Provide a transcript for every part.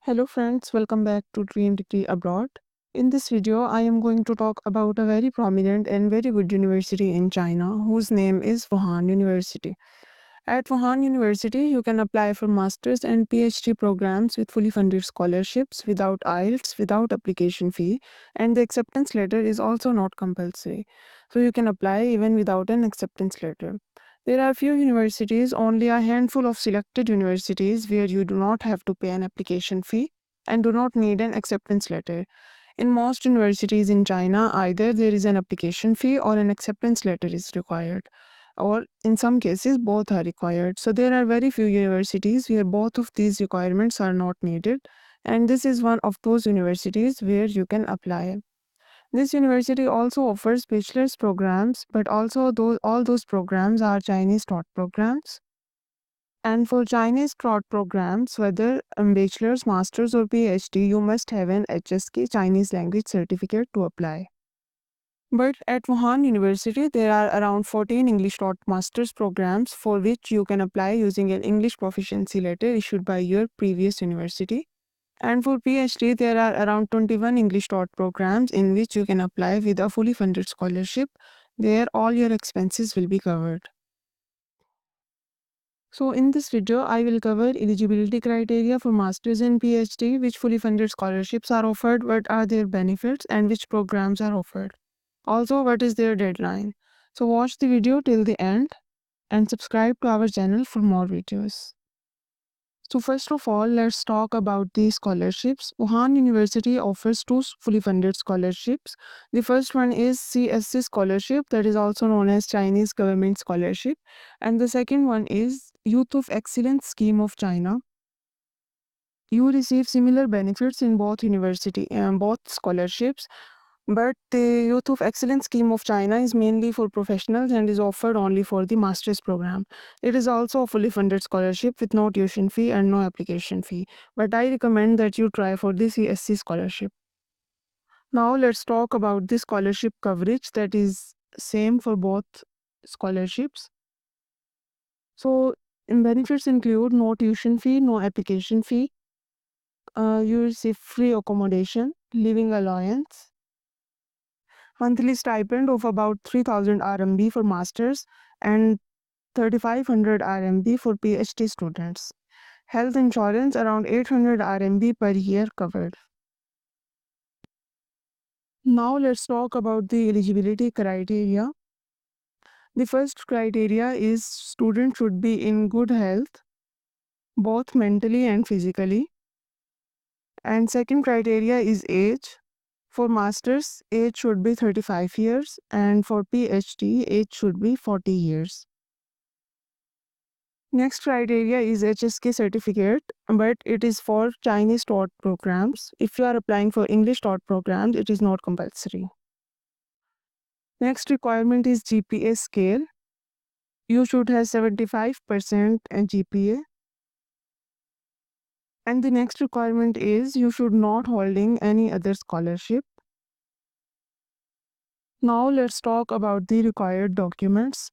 Hello friends, welcome back to Dream Degree Abroad. In this video, I am going to talk about a very prominent and very good university in China whose name is Wuhan University. At Wuhan University, you can apply for master's and PhD programs with fully funded scholarships without IELTS, without application fee, and the acceptance letter is also not compulsory. So you can apply even without an acceptance letter. There are few universities, only a handful of selected universities where you do not have to pay an application fee and do not need an acceptance letter. In most universities in China, either there is an application fee or an acceptance letter is required, or in some cases, both are required. So there are very few universities where both of these requirements are not needed, and this is one of those universities where you can apply. This university also offers bachelor's programs, but also all those programs are Chinese taught programs. And for Chinese taught programs, whether bachelor's, master's, or PhD, you must have an HSK Chinese language certificate to apply. But at Wuhan University, there are around 14 English taught master's programs for which you can apply using an English proficiency letter issued by your previous university. And for PhD, there are around 21 English taught programs in which you can apply with a fully funded scholarship. There, all your expenses will be covered. So in this video, I will cover eligibility criteria for Masters and PhD, which fully funded scholarships are offered, what are their benefits, and which programs are offered. Also, what is their deadline. So watch the video till the end and subscribe to our channel for more videos. So first of all, let's talk about the scholarships. Wuhan University offers two fully funded scholarships. The first one is CSC scholarship, that is also known as Chinese Government Scholarship. And the second one is Youth of Excellence Scheme of China. You receive similar benefits in both scholarships, but the Youth of Excellence Scheme of China is mainly for professionals and is offered only for the master's program. It is also a fully funded scholarship with no tuition fee and no application fee, but I recommend that you try for the CSC scholarship. Now let's talk about the scholarship coverage that is same for both scholarships. So benefits include no tuition fee, no application fee. You receive free accommodation, living allowance, monthly stipend of about 3000 RMB for masters and 3500 RMB for PhD students. Health insurance around 800 RMB per year covered. Now let's talk about the eligibility criteria. The first criteria is student should be in good health, both mentally and physically. And second criteria is age. For masters, age should be 35 years, and for PhD, age should be 40 years. Next criteria is HSK certificate, but it is for Chinese taught programs. If you are applying for English taught programs, it is not compulsory. Next requirement is GPA scale. You should have 75% GPA. And the next requirement is you should not holding any other scholarship. Now let's talk about the required documents.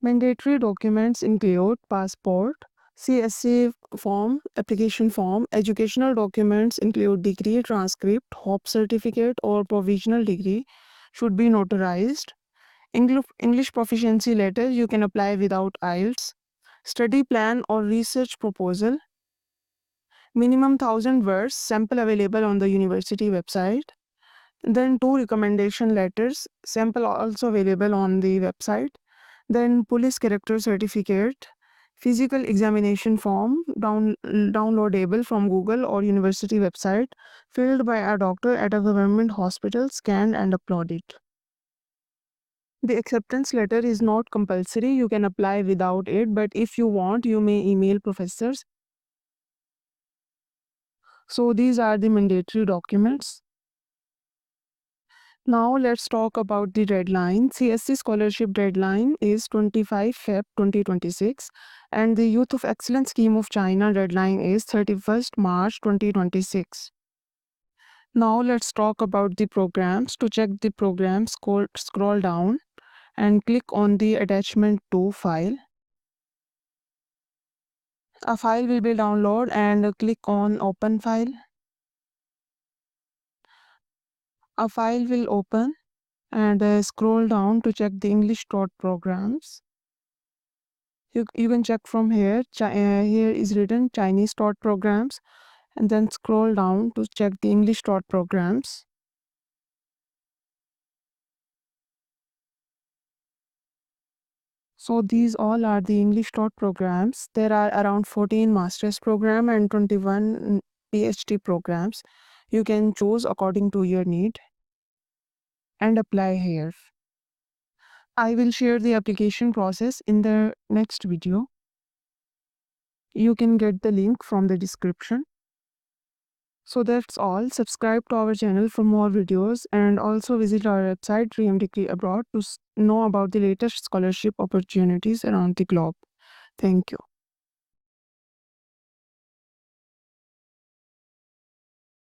Mandatory documents include passport, CSC form, application form. Educational documents include degree transcript, HOP certificate or provisional degree should be notarized. English proficiency letter you can apply without IELTS. Study plan or research proposal. Minimum 1000 words, sample available on the university website. Then 2 recommendation letters, sample also available on the website. Then police character certificate, physical examination form downloadable from Google or university website, filled by a doctor at a government hospital, scanned and uploaded. The acceptance letter is not compulsory, you can apply without it, but if you want, you may email professors. So these are the mandatory documents. Now let's talk about the deadline. CSC scholarship deadline is 25 Feb 2026 and the Youth of Excellence Scheme of China deadline is 31st March 2026. Now let's talk about the programs. To check the program, scroll down and click on the attachment 2 file. A file will be downloaded and click on open file. A file will open and scroll down to check the English taught programs. You can check from here. Here is written Chinese taught programs, and then scroll down to check the English taught programs. So these all are the English taught programs. There are around 14 master's program and 21 PhD programs. You can choose according to your need and apply here. I will share the application process in the next video. You can get the link from the description. So that's all. Subscribe to our channel for more videos and also visit our website Dream Degree Abroad to know about the latest scholarship opportunities around the globe. Thank you.